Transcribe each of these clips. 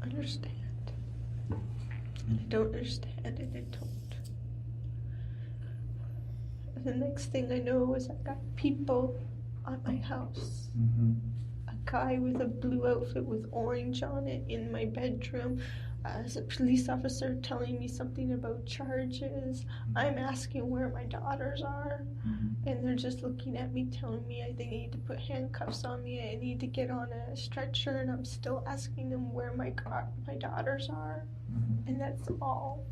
understand. I don't understand, and I don't. And the next thing I know is I got people at my house. Mm-hmm. A guy with a blue outfit with orange on it in my bedroom. As a police officer telling me something about charges. I'm asking where my daughters are. And they're just looking at me, telling me they need to put handcuffs on me. I need to get on a stretcher, and I'm still asking them where my daughters are. And that's all.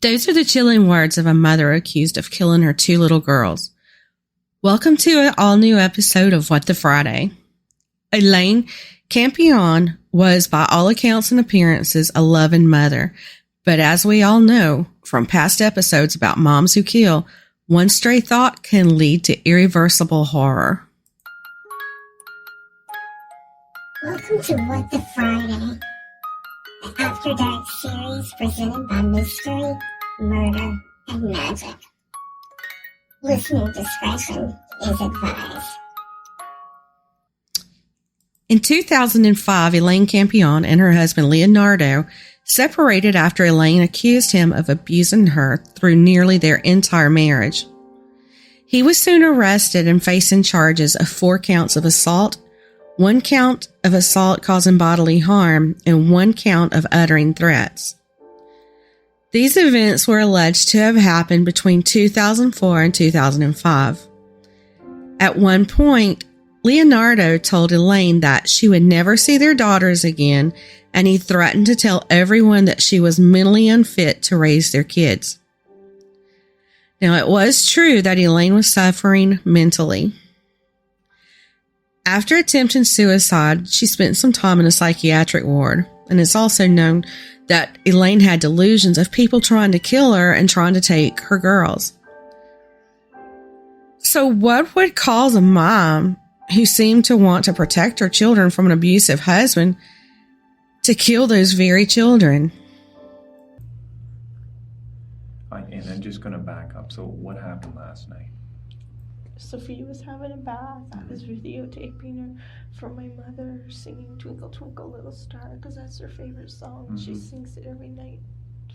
Those are the chilling words of a mother accused of killing her 2 little girls. Welcome to an all-new episode of What the Friday. Elaine Campione was, by all accounts and appearances, a loving mother. But as we all know from past episodes about moms who kill, one stray thought can lead to irreversible horror. Welcome to What the Friday, the After Dark series presented by Mystery, Murder, and Magic. Listening discretion is advised. In 2005, Elaine Campione and her husband Leonardo separated after Elaine accused him of abusing her through nearly their entire marriage. He was soon arrested and facing charges of 4 counts of assault, 1 count of assault causing bodily harm, and 1 count of uttering threats. These events were alleged to have happened between 2004 and 2005. At one point, Leonardo told Elaine that she would never see their daughters again, and he threatened to tell everyone that she was mentally unfit to raise their kids. Now, it was true that Elaine was suffering mentally. After attempting suicide, she spent some time in a psychiatric ward, and it's also known that Elaine had delusions of people trying to kill her and trying to take her girls. So what would cause a mom who seemed to want to protect her children from an abusive husband to kill those very children? And I'm just going to back up. So what happened last night? Sophia was having a bath. I was videotaping her for my mother singing Twinkle Twinkle Little Star because that's her favorite song. She sings it every night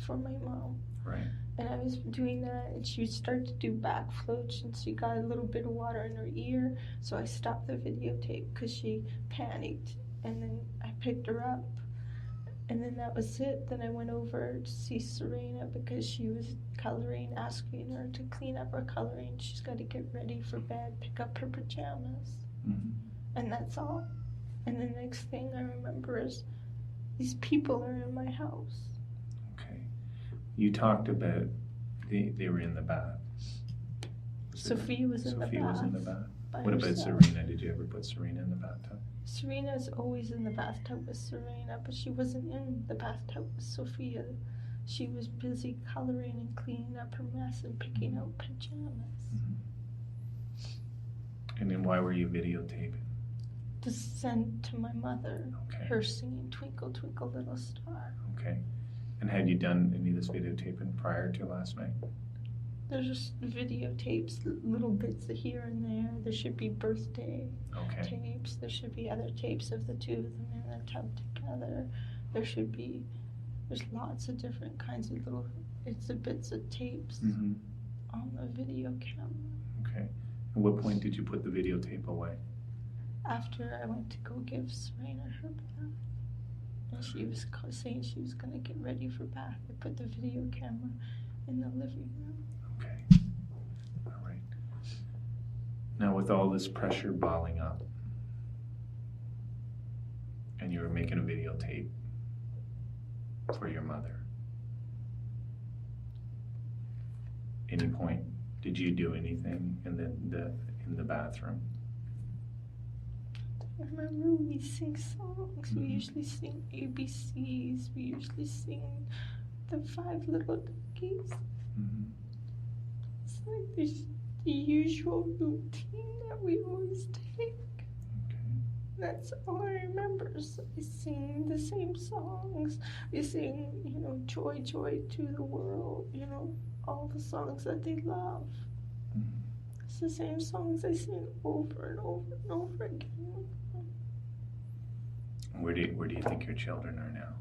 for my mom. Right. And I was doing that, and she would start to do back floats, and she got a little bit of water in her ear, so I stopped the videotape because she panicked, and then I picked her up, and then that was it. Then I went over to see Serena because she was coloring, asking her to clean up her coloring. She's got to get ready for bed, pick up her pajamas, and that's all. And the next thing I remember is these people are in my house. You talked about they were in the bath. Sophia was in the bath. What about Serena? Did you ever put Serena in the bathtub? Serena's always in the bathtub with Serena, but she wasn't in the bathtub with Sophia. She was busy coloring and cleaning up her mess and picking out pajamas. And then why were you videotaping? To send to my mother, her singing Twinkle Twinkle Little Star. Okay. And had you done any of this videotaping prior to last night? There's just videotapes, little bits of here and there. There should be birthday tapes. There should be other tapes of the 2 of them in the tub together. There's lots of different kinds of little bits of tapes on the video camera. Okay. At what point did you put the videotape away? After I went to go give Serena her bath. And she was saying she was going to get ready for bath. I put the video camera in the living room. Okay. All right. Now, with all this pressure balling up, and you were making a videotape for your mother, any point did you do anything in the bathroom? I remember we sing songs. We usually sing ABCs. We usually sing the 5 Little Duckies. It's like the usual routine that we always take. That's all I remember. So we sing the same songs. We sing, Joy, Joy to the World, all the songs that they love. It's the same songs I sing over and over and over again. Where do you think your children are now?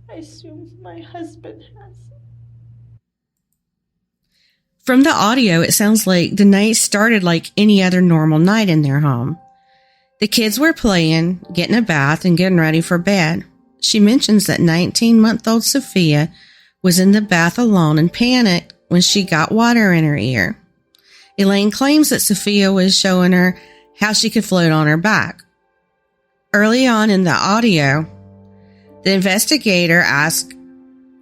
I assume my husband has them. From the audio, it sounds like the night started like any other normal night in their home. The kids were playing, getting a bath, and getting ready for bed. She mentions that 19-month-old Sophia was in the bath alone and panicked when she got water in her ear. Elaine claims that Sophia was showing her how she could float on her back. Early on in the audio, the investigator asked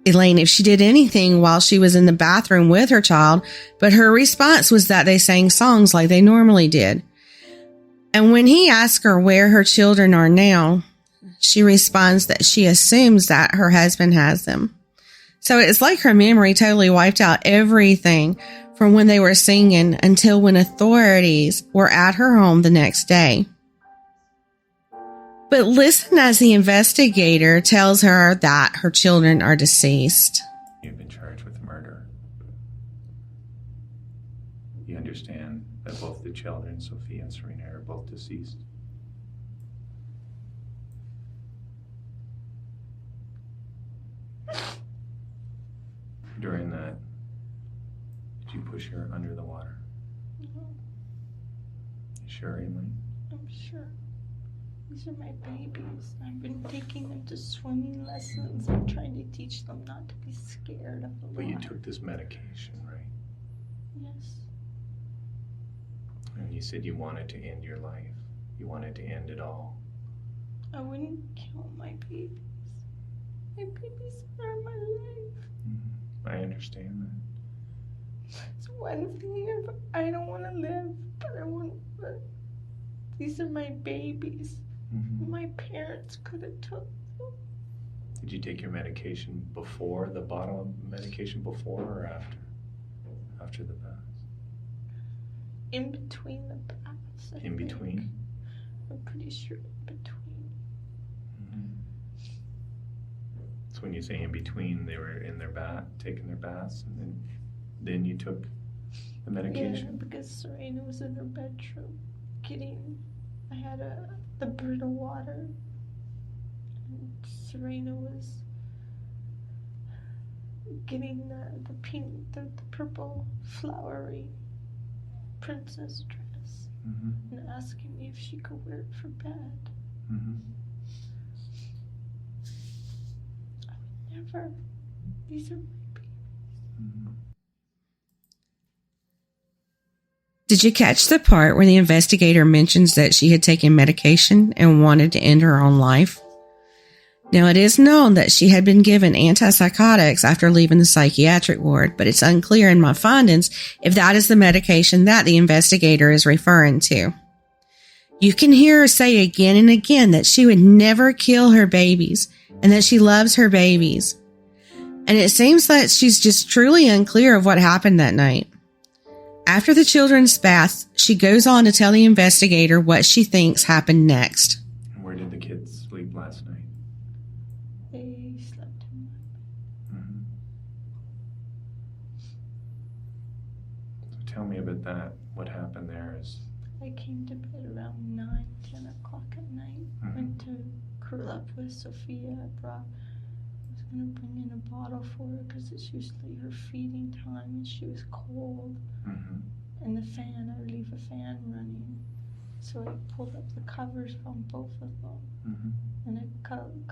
Elaine if she did anything while she was in the bathroom with her child, but her response was that they sang songs like they normally did. And when he asked her where her children are now, she responds that she assumes that her husband has them. So it's like her memory totally wiped out everything from when they were singing until when authorities were at her home the next day. But listen as the investigator tells her that her children are deceased. You've been charged with murder. You understand that both the children, Sophia and Serena, are both deceased? During that, did you push her under the water? No, You sure, Elaine? I'm sure. These are my babies. I've been taking them to swimming lessons. I'm trying to teach them not to be scared of the water. But you took this medication, right? Yes. And you said you wanted to end your life. You wanted to end it all. I wouldn't kill my babies. My babies are my life. I understand that. It's one thing if I don't want to live, but I want. But these are my babies. My parents could have took them. Did you take your medication before, the bottle of medication before or after? After the bath? In between the baths. I In think. between? I'm pretty sure in between. So when you say in between, they were in their bath, taking their baths, and then you took the medication? Yeah, because Serena was in her bedroom I had the brittle water, and Serena was getting the pink, the purple flowery princess dress, and asking me if she could wear it for bed. I would never. These are my babies. Did you catch the part where the investigator mentions that she had taken medication and wanted to end her own life? Now, it is known that she had been given antipsychotics after leaving the psychiatric ward, but it's unclear in my findings if that is the medication that the investigator is referring to. You can hear her say again and again that she would never kill her babies and that she loves her babies. And it seems that she's just truly unclear of what happened that night. After the children's bath, she goes on to tell the investigator what she thinks happened next. And where did the kids sleep last night? They slept in my bed. So tell me about that. What happened there is... I came to bed around 9, 10 o'clock at night. Went to curl up with Sophia. I was going to bring in a bottle for her because it's usually her feeding time and she was cold. And the fan, I would leave a fan running. So I pulled up the covers on both of them. And I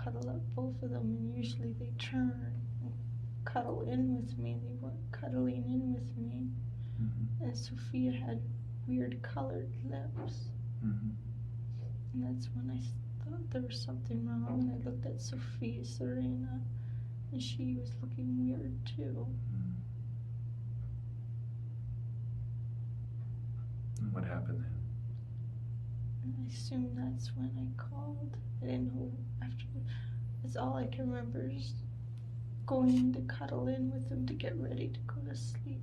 cuddle up both of them, and usually they turn and cuddle in with me. They weren't cuddling in with me. And Sophia had weird colored lips. And that's when I thought there was something wrong. And I looked at Sophia, Serena, and she was looking weird too. And what happened then? And I assume that's when I called. I didn't know after. That's all I can remember is going to cuddle in with them to get ready to go to sleep.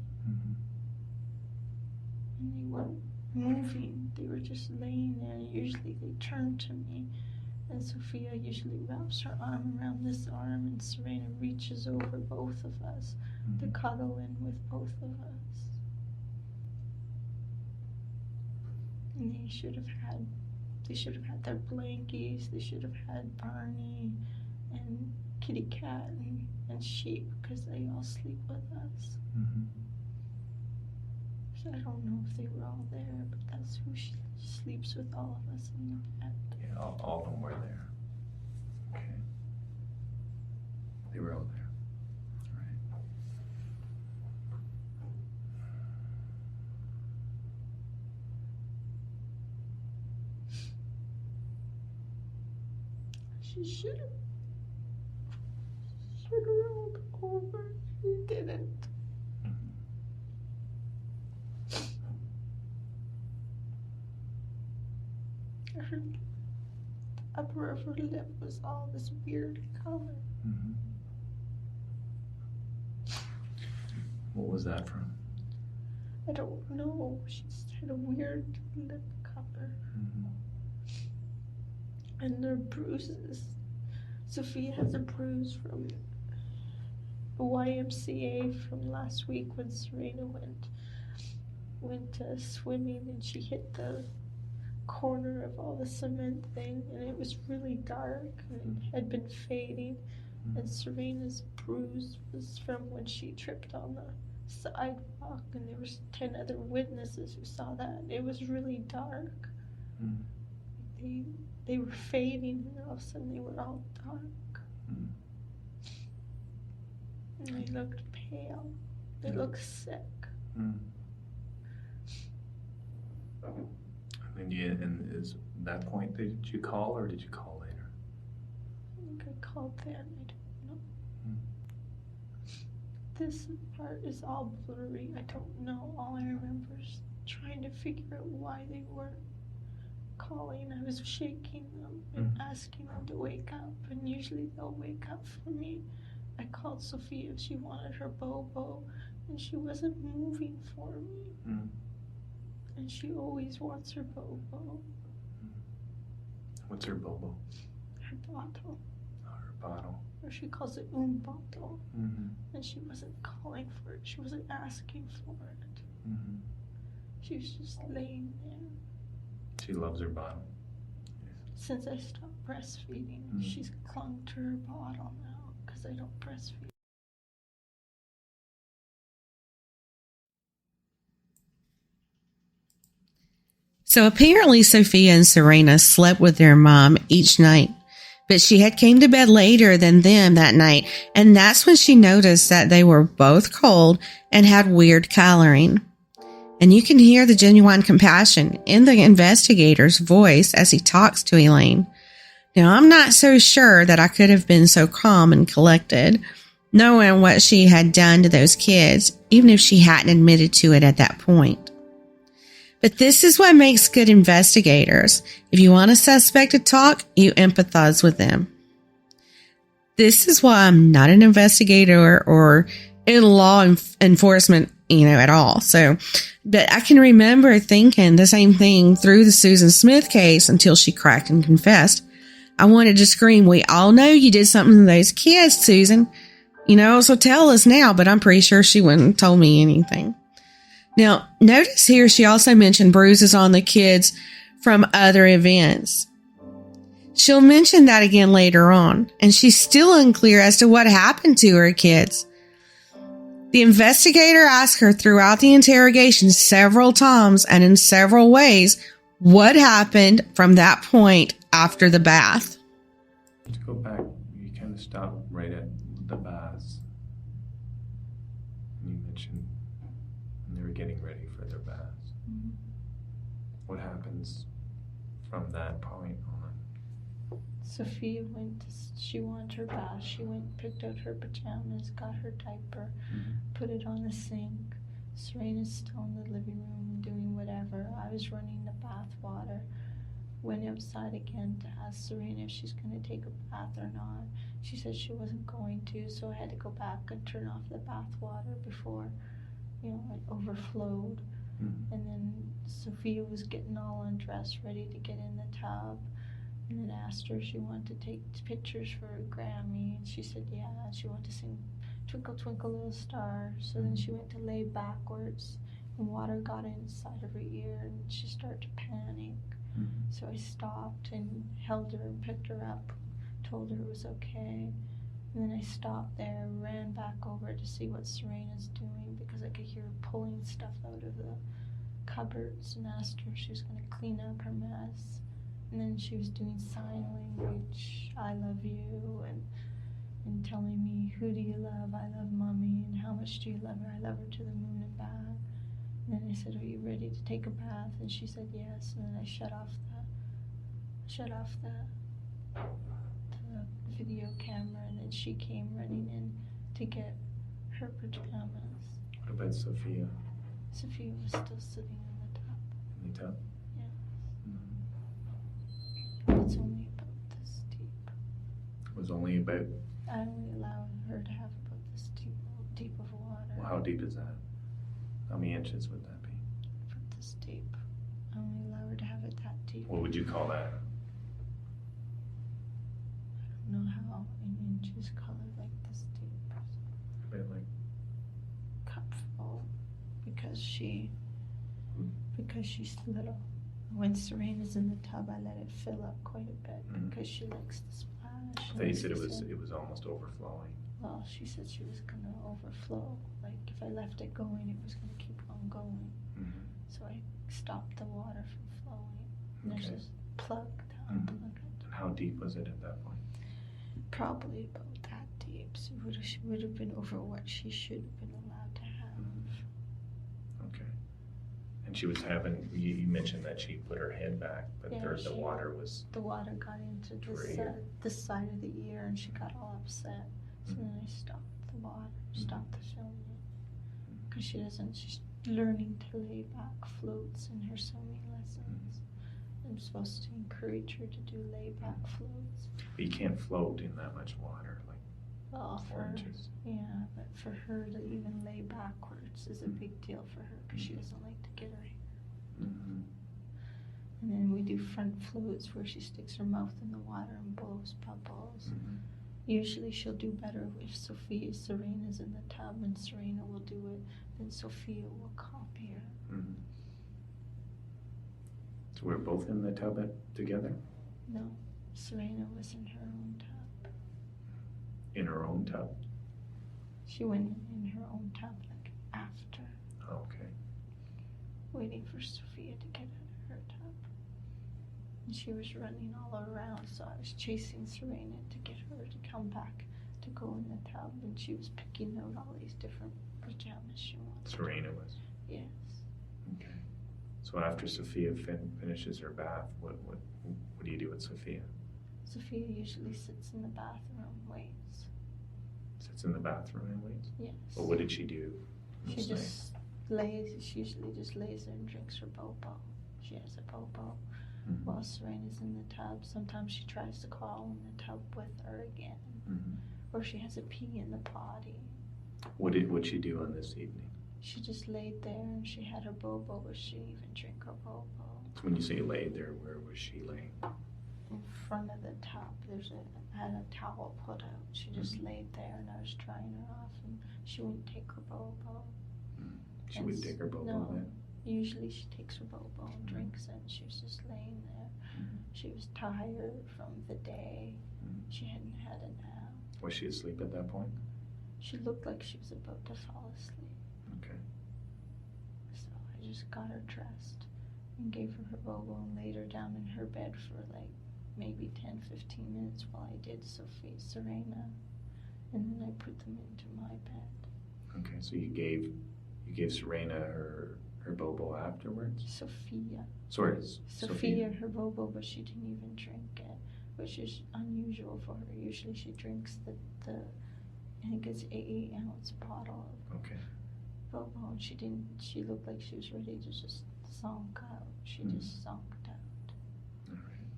And they weren't moving. They were just laying there. And usually they turned to me. And Sophia usually wraps her arm around this arm, and Serena reaches over both of us to cuddle in with both of us. And they They should have had their blankies. They should have had Barney and Kitty Cat and Sheep, because they all sleep with us. Mm-hmm. So I don't know if they were all there, but that's who sleeps with all of us in the bed. Yeah, all of them were there. Okay. They were all there. All right. She should have rolled over. She didn't. Her upper of her lip was all this weird color. Mm-hmm. What was that from? I don't know. She just had a weird lip color. Mm-hmm. And their bruises. Sophia has a bruise from the YMCA from last week when Serena went swimming, and she hit the corner of all the cement thing, and it was really dark and it had been fading. And Serena's bruise was from when she tripped on the sidewalk, and there was 10 other witnesses who saw that. It was really dark. They were fading, and all of a sudden they were all dark. And they looked pale. They looked sick. And is that point, did you call, or did you call later? I think I called then. I don't know. This part is all blurry. I don't know. All I remember is trying to figure out why they weren't calling. I was shaking them and asking them to wake up, and usually they'll wake up for me. I called Sophia if she wanted her bobo, and she wasn't moving for me. And she always wants her bobo. What's her bobo? Her bottle. Oh, her bottle. Or she calls it bottle. And she wasn't calling for it. She wasn't asking for it. She was just laying there. She loves her bottle. Since I stopped breastfeeding, she's clung to her bottle now because I don't breastfeed. So apparently Sophia and Serena slept with their mom each night, but she had came to bed later than them that night, and that's when she noticed that they were both cold and had weird coloring. And you can hear the genuine compassion in the investigator's voice as he talks to Elaine. Now, I'm not so sure that I could have been so calm and collected, knowing what she had done to those kids, even if she hadn't admitted to it at that point. But this is what makes good investigators. If you want a suspect to talk, you empathize with them. This is why I'm not an investigator or in law enforcement, at all. So, but I can remember thinking the same thing through the Susan Smith case until she cracked and confessed. I wanted to scream, "We all know you did something to those kids, Susan. So tell us now," but I'm pretty sure she wouldn't have told me anything. Now, notice here she also mentioned bruises on the kids from other events. She'll mention that again later on, and she's still unclear as to what happened to her kids. The investigator asked her throughout the interrogation several times and in several ways what happened from that point after the bath. To go back, you kind of stopped right at the baths. You mentioned they were getting ready for their baths. What happens from that point on? Sophia she wanted her bath. She went, picked out her pajamas, got her diaper, put it on the sink. Serena's still in the living room doing whatever. I was running the bath water. Went outside again to ask Serena if she's going to take a bath or not. She said she wasn't going to, so I had to go back and turn off the bath water before, it overflowed. And then Sophia was getting all undressed, ready to get in the tub. And then asked her if she wanted to take pictures for her Grammy. And she said, yeah. She wanted to sing Twinkle, Twinkle, Little Star. So then she went to lay backwards, and water got inside of her ear, and she started to panic. So I stopped and held her and picked her up, told her it was okay. And then I stopped there, ran back over to see what Serena's doing because I could hear her pulling stuff out of the cupboards, and asked her if she was going to clean up her mess. And then she was doing sign language, I love you, and telling me, who do you love? I love mommy. And how much do you love her? I love her to the moon and back. And then I said, are you ready to take a bath? And she said yes. And then I shut off the video camera, and then she came running in to get her pajamas. What about Sophia? Sophia was still sitting in the tub. In the tub? Yes. Mm-hmm. It's only about this deep. It was only about... I only allowed her to have about this deep of water. Well, how deep is that? How many inches would that be? About this deep. I only allow her to have it that deep. What would you call that? I don't know how in inches color like this deep. About like... Cupful. Because she's little. When Serena's in the tub, I let it fill up quite a bit because she likes the splash. I thought you said it was almost overflowing. Well, she said she was gonna overflow. Like if I left it going, it was gonna keep on going. Mm-hmm. So I stopped the water from flowing. And Okay. there's this plug down. Plug it. And how deep was it at that point? Probably about that deep. So she would have been over what she should have been allowed to have. Okay. And she was having, you mentioned that she put her head back, but Yeah, the water was... The water got into this side of the ear, and she got all upset. So then I stopped the water, stopped the filming. Because she's learning to lay back floats in her swimming lessons. I'm supposed to encourage her to do lay back floats. But you can't float in that much water, like Well, 4 inches. Yeah, but for her to even lay backwards is a big deal for her because she doesn't like to get her hair. Mm-hmm. And then we do front floats where she sticks her mouth in the water and blows bubbles. Mm-hmm. Usually she'll do better if Serena's in the tub and Serena will do it, then Sophia will copy her. Mm-hmm. So we're both in the tub together? No, Serena was in her own tub. In her own tub? She went in her own tub like after, Okay. waiting for Sophia to get out of her tub. And she was running all around, so I was chasing Serena to get her to come back to go in the tub, and she was picking out all these different pajamas she wanted. Serena was? Yes. Okay. So after Sophia finishes her bath, what do you do with Sophia? Sophia usually sits in the bathroom, waits. Sits in the bathroom and waits? Yes. Well, what did she do? She usually just lays there and drinks her bobo. She has a bobo. Mm-hmm. While Serena's in the tub, sometimes she tries to crawl in the tub with her again. Mm-hmm. Or she has a pee in the potty. What'd she do on this evening? She just laid there and she had her bobo, but she didn't even drink her bobo. So when you say laid there, where was she laying? In front of the tub, I had a towel put out. She just laid there and I was drying her off, and she wouldn't take her bobo. She would take her bobo then? Usually she takes her bobo and drinks it. She was just laying there. She was tired from the day. She hadn't had a nap. Was she asleep at that point? She looked like she was about to fall asleep. Okay. So I just got her dressed and gave her her bobo and laid her down in her bed for like maybe 10-15 minutes while I did Serena. And then I put them into my bed. Okay, so you gave Serena her bobo afterwards? Sophia. Sorry, Sophia her bobo, but she didn't even drink it, which is unusual for her. Usually she drinks the I think it's 8-ounce bottle of bobo, and she didn't. She looked like she was ready to just zonk out. She just zonked out. All right.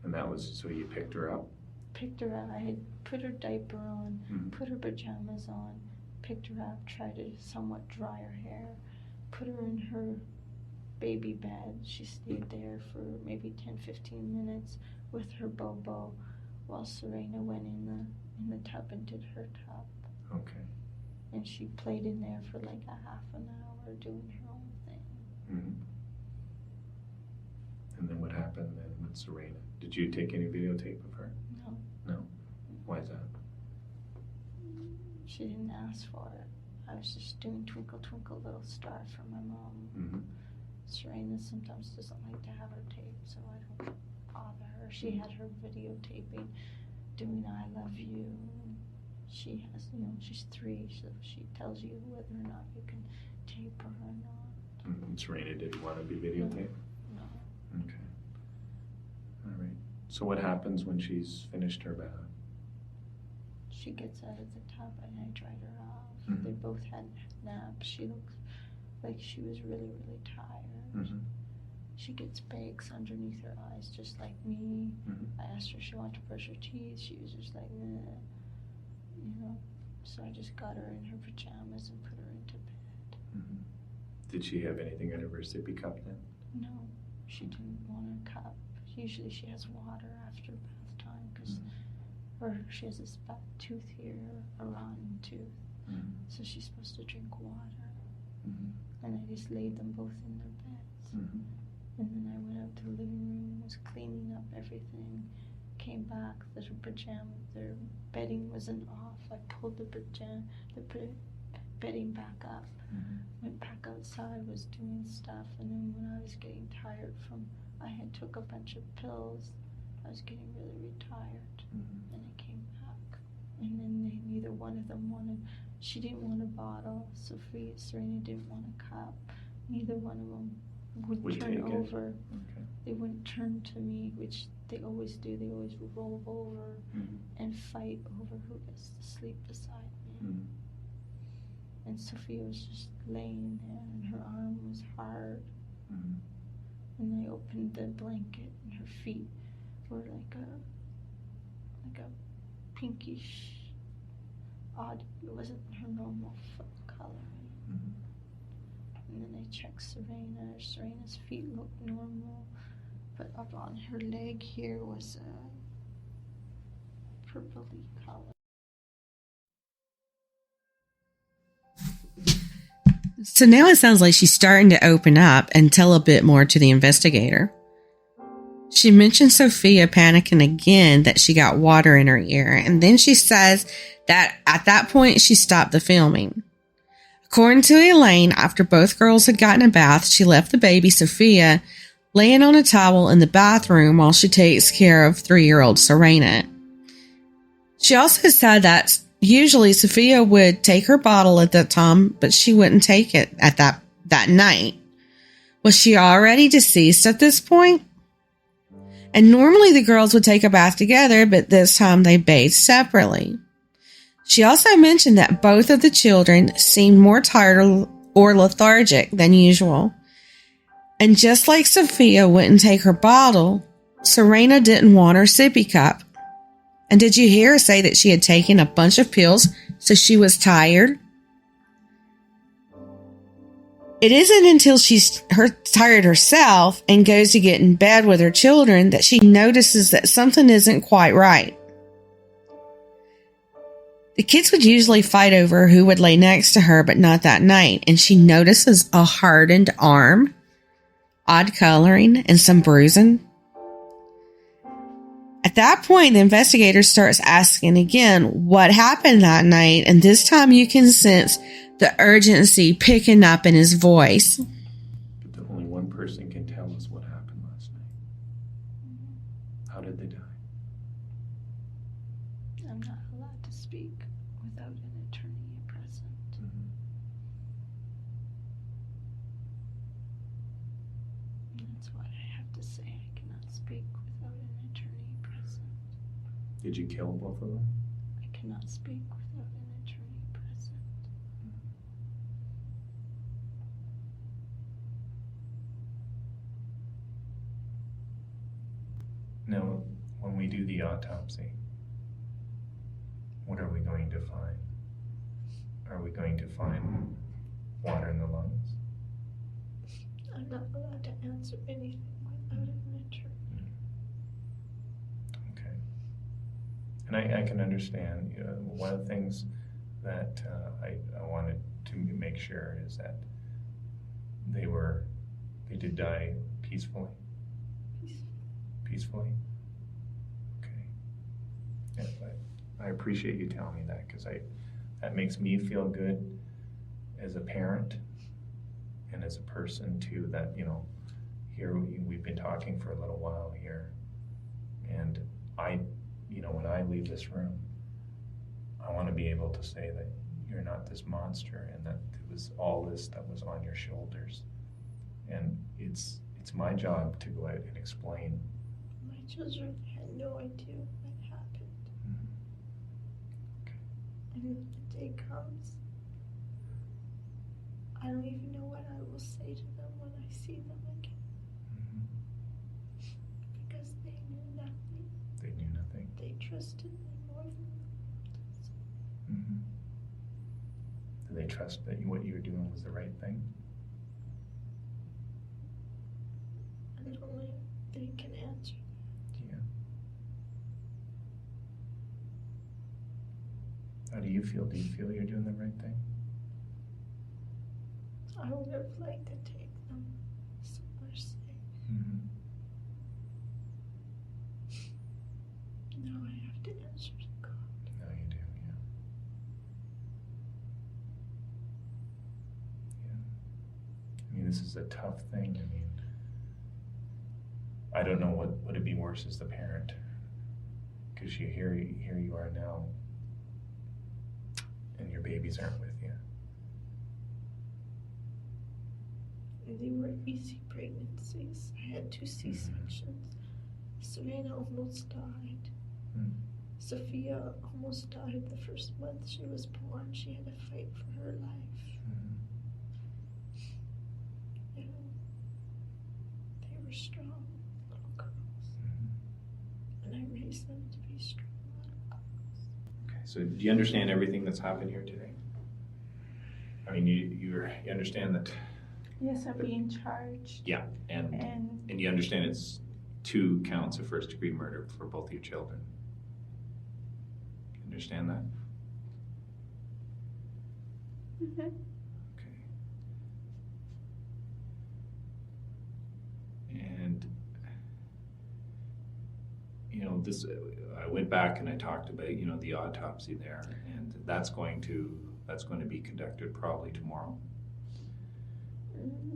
And that was, so you picked her up? Picked her up. I had put her diaper on, put her pajamas on, picked her up, tried to somewhat dry her hair, put her in her baby bed. She stayed there for maybe 10-15 minutes with her bobo while Serena went in the tub and did her tub. Okay. And she played in there for like a half an hour doing her own thing. And then what happened then with Serena? Did you take any videotape of her? No. No? Why is that? She didn't ask for it. I was just doing Twinkle Twinkle Little Star for my mom. Mm-hmm. Serena sometimes doesn't like to have her tape, so I don't bother her. She had her videotaping doing I Love You. She has, she's 3, so she tells you whether or not you can tape her or not. Mm-hmm. Serena didn't want to be videotaped? No. Okay. All right. So what happens when she's finished her bath? She gets out of the tub and I dried her off. Mm-hmm. They both had naps. She looked like she was really, really tired. Mm-hmm. She gets bags underneath her eyes just like me. Mm-hmm. I asked her if she wanted to brush her teeth. She was just like, nah. So I just got her in her pajamas and put her into bed. Mm-hmm. Did she have anything out of her sippy cup then? No, she didn't want a cup. Usually she has water after bath time because she has this bad tooth here, a rotten tooth. Mm-hmm. So she's supposed to drink water. Mm-hmm. And I just laid them both in their beds. Mm-hmm. And then I went out to the living room, was cleaning up everything, came back, their bedding wasn't off. I pulled the bedding back up, went back outside, was doing stuff, and then when I was getting tired I had took a bunch of pills, I was getting really tired, and I came back. And then neither one of them she didn't want a bottle, Serena didn't want a cup, neither one of them would turn over. Okay. They wouldn't turn to me, which they always do. They always roll over and fight over who gets to sleep beside me. And Sophia was just laying there, and her arm was hard. And I opened the blanket, and her feet were like a pinkish, odd. It wasn't her normal foot color. And then I checked Serena. Serena's feet looked normal, but up on her leg here was a purpley color. So now it sounds like she's starting to open up and tell a bit more to the investigator. She mentions Sophia panicking again that she got water in her ear, and then she says that at that point she stopped the filming. According to Elaine, after both girls had gotten a bath, she left the baby Sophia laying on a towel in the bathroom while she takes care of 3-year-old Serena. She also said that usually Sophia would take her bottle at that time, but she wouldn't take it at that night. Was she already deceased at this point? And normally the girls would take a bath together, but this time they bathed separately. She also mentioned that both of the children seemed more tired or lethargic than usual. And just like Sophia wouldn't take her bottle, Serena didn't want her sippy cup. And did you hear her say that she had taken a bunch of pills, so she was tired? It isn't until she's tired herself and goes to get in bed with her children that she notices that something isn't quite right. The kids would usually fight over who would lay next to her, but not that night, and she notices a hardened arm, odd coloring, and some bruising. At that point, the investigator starts asking again what happened that night, and this time you can sense the urgency picking up in his voice. But the only one person can tell us what happened last night. How did they die? I'm not allowed to speak without an attorney present. That's what I have to say. I cannot speak without an attorney present. Did you kill both of them? I cannot speak without an attorney present. Now, when we do the autopsy, what are we going to find? Are we going to find water in the lungs? I'm not allowed to answer anything without an attorney. Okay. And I can understand. One of the things that I wanted to make sure is that they did die peacefully. peacefully? Okay. Yeah, I appreciate you telling me that, because that makes me feel good as a parent and as a person too, that, you know, here we've been talking for a little while here, and you know, when I leave this room, I want to be able to say that you're not this monster, and that it was all this that was on your shoulders. And it's my job to go out and explain. My children had no idea what happened. Okay. And when the day comes, I don't even know what I will say to them when I see them again. Because they knew nothing. They knew nothing. They trusted me more than Do they trust that what you were doing was the right thing? and only they can answer. Yeah. How do you feel? Do you feel you're doing the right thing? I would have liked to take them somewhere safe. Now I have to answer to God. No, you do, yeah. Yeah. I mean, this is a tough thing. I mean, I don't know what would it be worse as the parent, because here you are now, and your babies aren't with you. They were easy pregnancies. I had 2 C-sections. Serena almost died. Sophia almost died the first month she was born. She had to fight for her life. You know, they were strong little girls. And I raised them to be strong little girls. Okay, so do you understand everything that's happened here today? I mean, you understand that. Yes, I'm being charged. Yeah, and you understand it's 2 counts of first-degree murder for both your children. You understand that? Okay. And you know, this. I went back and I talked about, you know, the autopsy there, and that's going to be conducted probably tomorrow.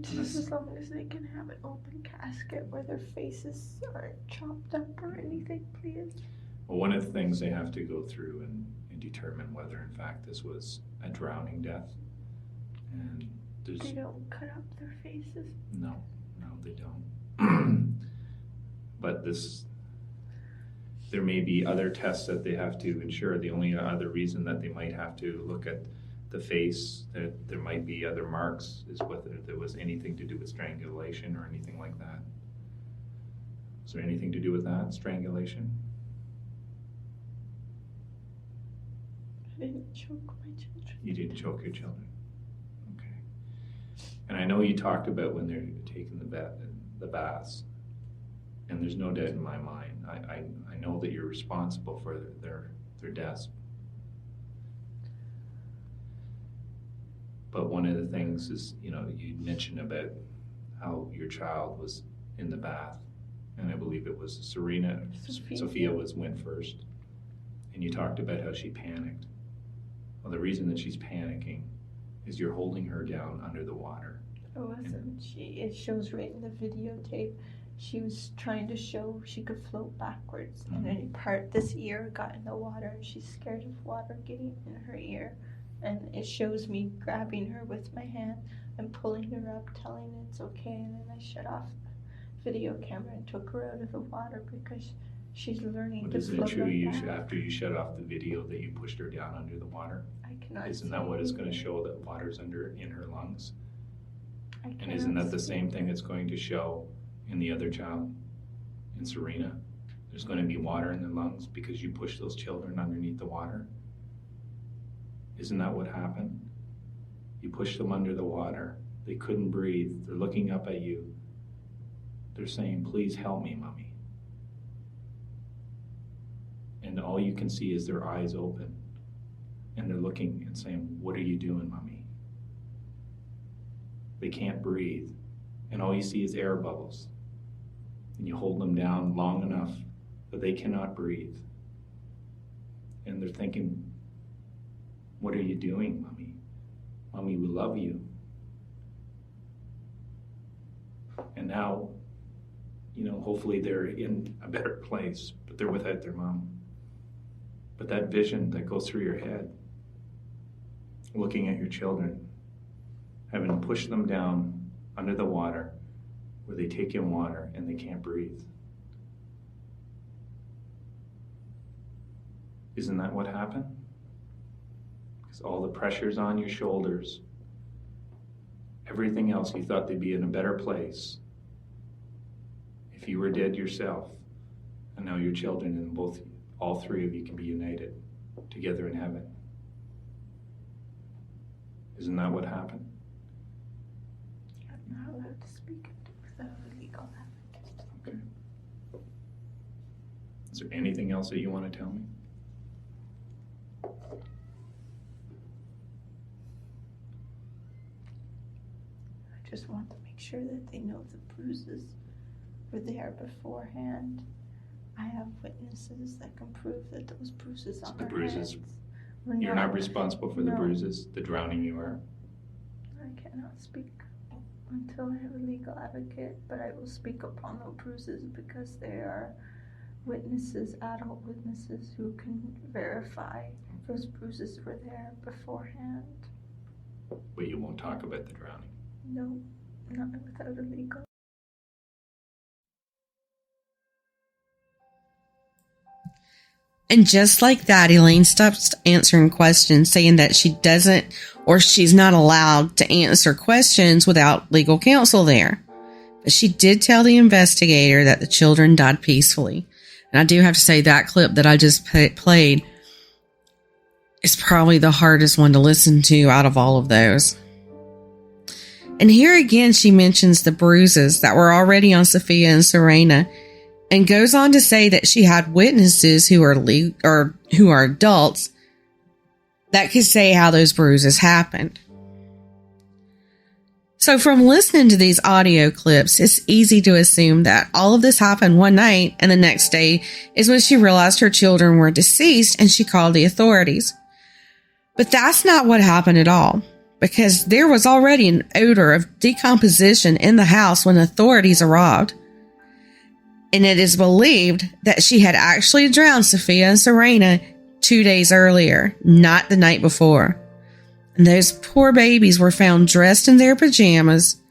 Just as long as they can have an open casket where their faces aren't chopped up or anything, please. Well, one of the things they have to go through and determine whether, in fact, this was a drowning death. And They don't cut up their faces. No, they don't. But there may be other tests that they have to ensure. The only other reason that they might have to look at the face, that there might be other marks, is whether there was anything to do with strangulation or anything like that. Is there anything to do with that, strangulation? I didn't choke my children. You didn't choke your children. Okay. And I know you talked about when they're taking the baths, and there's no doubt in my mind. I know that you're responsible for their deaths. But one of the things is, you know, you mentioned about how your child was in the bath, and I believe it was Sophia went first, and you talked about how she panicked. Well, the reason that she's panicking is you're holding her down under the water. It wasn't. It shows right in the videotape. She was trying to show she could float backwards, and then this ear got in the water, and she's scared of water getting in her ear. And it shows me grabbing her with my hand and pulling her up, telling her it's okay, and then I shut off the video camera and took her out of the water because she's learning to float. Isn't it true after you shut off the video that you pushed her down under the water? I cannot. Isn't that what it's going to show, that water's in her lungs? And isn't that the same thing it's going to show in the other child, in Serena? There's going to be water in their lungs because you pushed those children underneath the water. Isn't that what happened? You pushed them under the water. They couldn't breathe. They're looking up at you. They're saying, "Please help me, Mommy." And all you can see is their eyes open. And they're looking and saying, "What are you doing, Mommy?" They can't breathe. And all you see is air bubbles. and you hold them down long enough that they cannot breathe. And they're thinking, what are you doing, Mommy? Mommy, we love you. And now, hopefully they're in a better place, but they're without their mom. But that vision that goes through your head, looking at your children, having to push them down under the water where they take in water and they can't breathe. Isn't that what happened? Because all the pressure's on your shoulders, everything else, you thought they'd be in a better place if you were dead yourself, and now your children and all three of you can be united together in heaven. Isn't that what happened? I'm not allowed to speak without a legal advocate. Okay. Is there anything else that you want to tell me? I just want to make sure that they know the bruises were there beforehand. I have witnesses that can prove that those bruises on The our bruises, heads you're not responsible for the No. bruises, the drowning you are. I cannot speak until I have a legal advocate, but I will speak upon those bruises because they are witnesses, adult witnesses, who can verify those bruises were there beforehand. But you won't talk about the drowning. No, not without a legal. And just like that, Elaine stops answering questions, saying that she doesn't or she's not allowed to answer questions without legal counsel there. But she did tell the investigator that the children died peacefully. And I do have to say that clip that I just played is probably the hardest one to listen to out of all of those. And here again, she mentions the bruises that were already on Sophia and Serena, and goes on to say that she had witnesses who are adults that could say how those bruises happened. So from listening to these audio clips, it's easy to assume that all of this happened one night, and the next day is when she realized her children were deceased and she called the authorities. But that's not what happened at all, because there was already an odor of decomposition in the house when authorities arrived. And it is believed that she had actually drowned Sophia and Serena 2 days earlier, not the night before. And those poor babies were found dressed in their pajamas,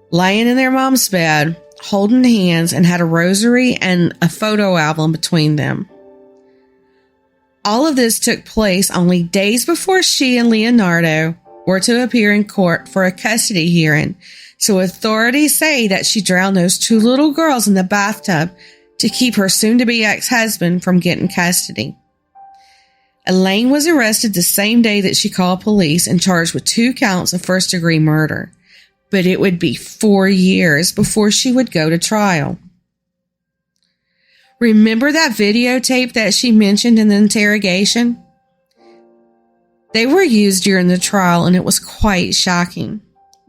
laying in their mom's bed, holding hands, and had a rosary and a photo album between them. All of this took place only days before she and Leonardo were to appear in court for a custody hearing. So authorities say that she drowned those 2 little girls in the bathtub to keep her soon-to-be ex-husband from getting custody. Elaine was arrested the same day that she called police and charged with 2 counts of first-degree murder. But it would be 4 years before she would go to trial. Remember that videotape that she mentioned in the interrogation? They were used during the trial, and it was quite shocking.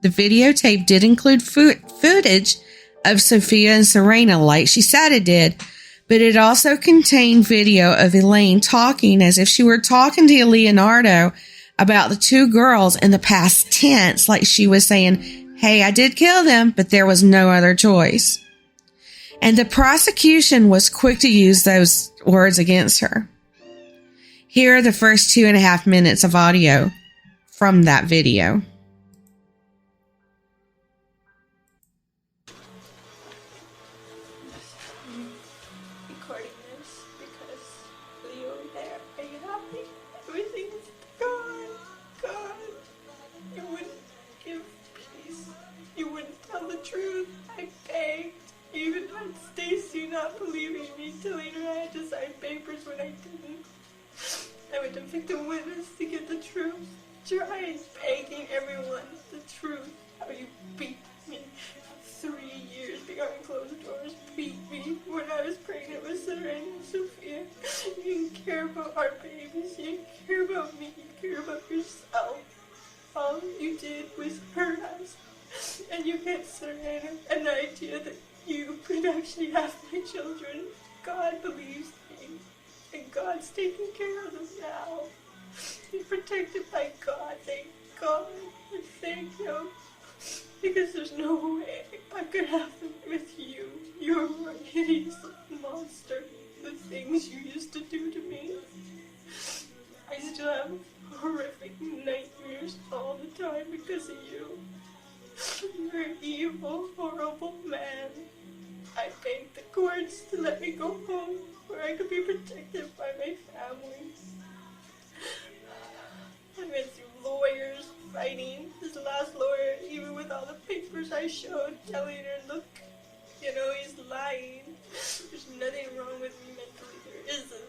The videotape did include footage of Sophia and Serena, like she said it did, but it also contained video of Elaine talking as if she were talking to Leonardo about the 2 girls in the past tense, like she was saying, hey, I did kill them, but there was no other choice. And the prosecution was quick to use those words against her. Here are the first 2.5 minutes of audio from that video. Recording this because Leo, there, are you happy? Everything's gone. You wouldn't give peace. You wouldn't tell the truth. I begged. You even had Stacy not believing me, telling her I had to sign papers when I didn't. I went to victim witness to get the truth. Trying, begging everyone the truth. How you beat me for 3 years behind closed doors. Beat me when I was pregnant with Serena and Sophia. You didn't care about our babies. You didn't care about me. You care about yourself. All you did was hurt us. And you gave Serena an idea that you could actually have my children. God believes me, and God's taking care of them now. They're protected by God, thank God, and thank Him, because there's no way I could have them with you. You're a hideous monster. The things you used to do to me. I still have horrific nightmares all the time because of you. You're an evil, horrible man. I begged the courts to let me go home where I could be protected by my family. I went through lawyers fighting. This last lawyer, even with all the papers I showed, telling her, look, you know, he's lying. There's nothing wrong with me mentally. There isn't.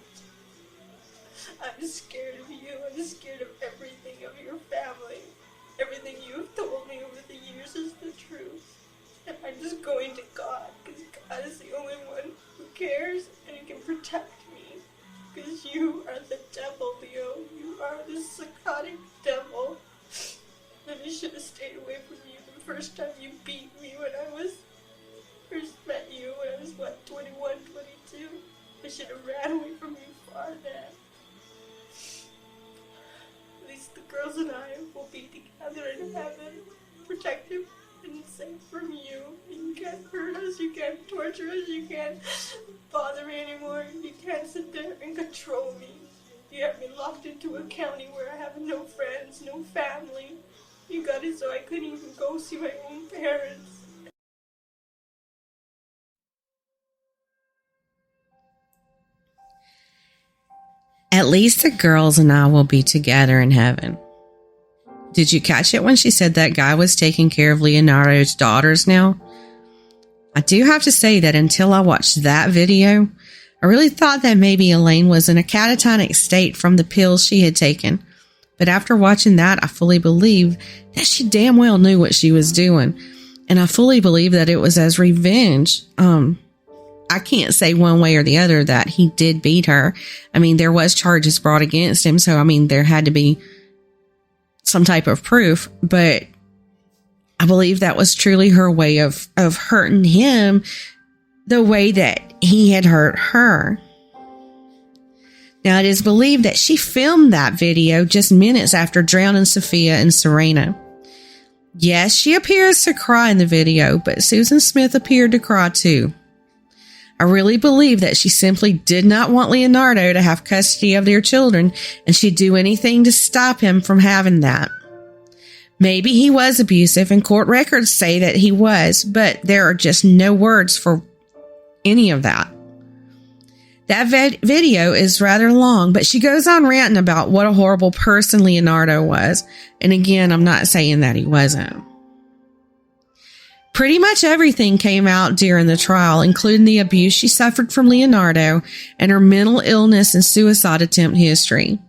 I'm scared of you. I'm scared of everything, of your family. Everything you've told me over the years is the truth. And I'm just going to God, because God is the only one who cares and who can protect me. Because you are the devil, Leo. You are the psychotic devil. And I should have stayed away from you the first time you beat me when I first met you, when I was, 21, 22. I should have ran away from you far then. At least the girls and I will be together in heaven, protected and safe from you. You can't hurt us, you can't torture us, you can't bother me anymore. You can't sit there and control me. You have me locked into a county where I have no friends, no family. You got it so I couldn't even go see my own parents. At least the girls and I will be together in heaven. Did you catch it when she said that guy was taking care of Leonardo's daughters now? I do have to say that until I watched that video, I really thought that maybe Elaine was in a catatonic state from the pills she had taken. But after watching that, I fully believe that she damn well knew what she was doing. And I fully believe that it was as revenge. I can't say one way or the other that he did beat her. I mean, there was charges brought against him. So, I mean, there had to be some type of proof. But I believe that was truly her way of hurting him the way that he had hurt her. Now, it is believed that she filmed that video just minutes after drowning Sophia and Serena. Yes, she appears to cry in the video, but Susan Smith appeared to cry too. I really believe that she simply did not want Leonardo to have custody of their children, and she'd do anything to stop him from having that. Maybe he was abusive, and court records say that he was, but there are just no words for any of that. That video is rather long, but she goes on ranting about what a horrible person Leonardo was. And again, I'm not saying that he wasn't. Pretty much everything came out during the trial, including the abuse she suffered from Leonardo and her mental illness and suicide attempt history.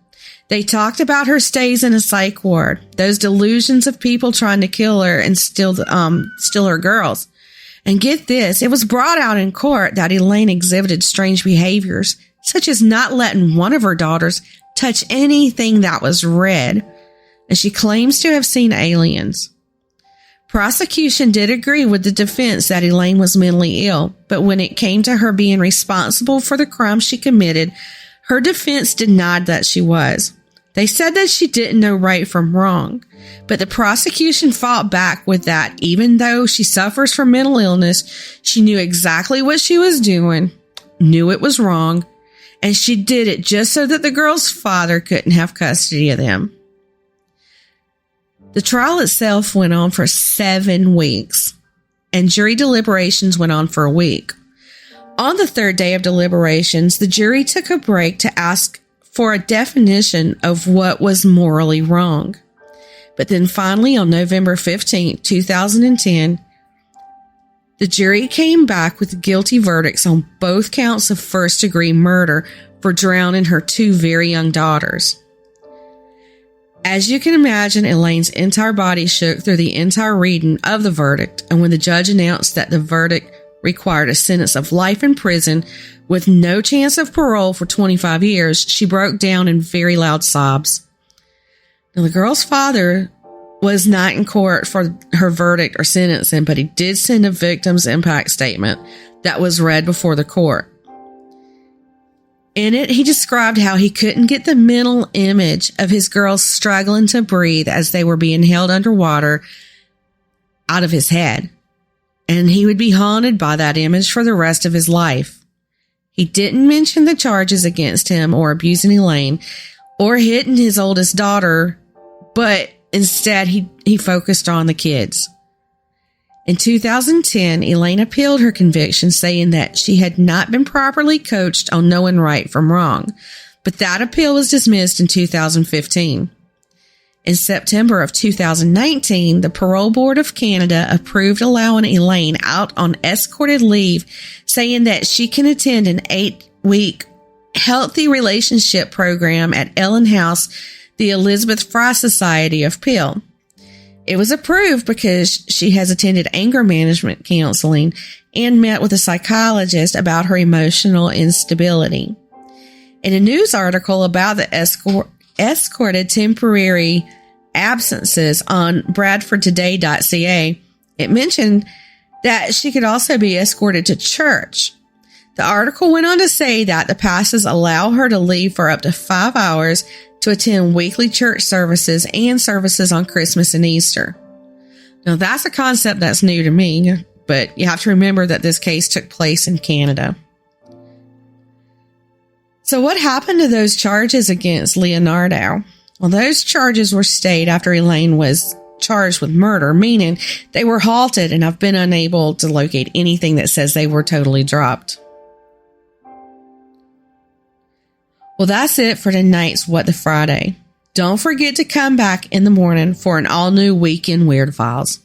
They talked about her stays in a psych ward, those delusions of people trying to kill her and steal her girls. And get this, it was brought out in court that Elaine exhibited strange behaviors, such as not letting one of her daughters touch anything that was red, and she claims to have seen aliens. Prosecution did agree with the defense that Elaine was mentally ill, but when it came to her being responsible for the crime she committed, her defense denied that she was. They said that she didn't know right from wrong, but the prosecution fought back with that. Even though she suffers from mental illness, she knew exactly what she was doing, knew it was wrong, and she did it just so that the girl's father couldn't have custody of them. The trial itself went on for 7 weeks, and jury deliberations went on for a week. On the third day of deliberations, the jury took a break to ask for a definition of what was morally wrong. But then finally, on November 15, 2010, the jury came back with guilty verdicts on both counts of first-degree murder for drowning her 2 very young daughters. As you can imagine, Elaine's entire body shook through the entire reading of the verdict, and when the judge announced that the verdict required a sentence of life in prison with no chance of parole for 25 years, she broke down in very loud sobs. Now, the girl's father was not in court for her verdict or sentencing, but he did send a victim's impact statement that was read before the court. In it, he described how he couldn't get the mental image of his girls struggling to breathe as they were being held underwater out of his head, and he would be haunted by that image for the rest of his life. He didn't mention the charges against him or abusing Elaine or hitting his oldest daughter, but instead he focused on the kids. In 2010, Elaine appealed her conviction, saying that she had not been properly coached on knowing right from wrong, but that appeal was dismissed in 2015. In September of 2019, the Parole Board of Canada approved allowing Elaine out on escorted leave, saying that she can attend an 8-week healthy relationship program at Ellen House, the Elizabeth Fry Society of Peel. It was approved because she has attended anger management counseling and met with a psychologist about her emotional instability. In a news article about the escorted temporary absences on bradfordtoday.ca, it mentioned that she could also be escorted to church. The article went on to say that the passes allow her to leave for up to 5 hours to attend weekly church services and services on Christmas and Easter. Now, that's a concept that's new to me, but you have to remember that this case took place in Canada. So what happened to those charges against Leonardo? Well, those charges were stayed after Elaine was charged with murder, meaning they were halted, and I've been unable to locate anything that says they were totally dropped. Well, that's it for tonight's What the Friday. Don't forget to come back in the morning for an all-new Weekend Weird Files.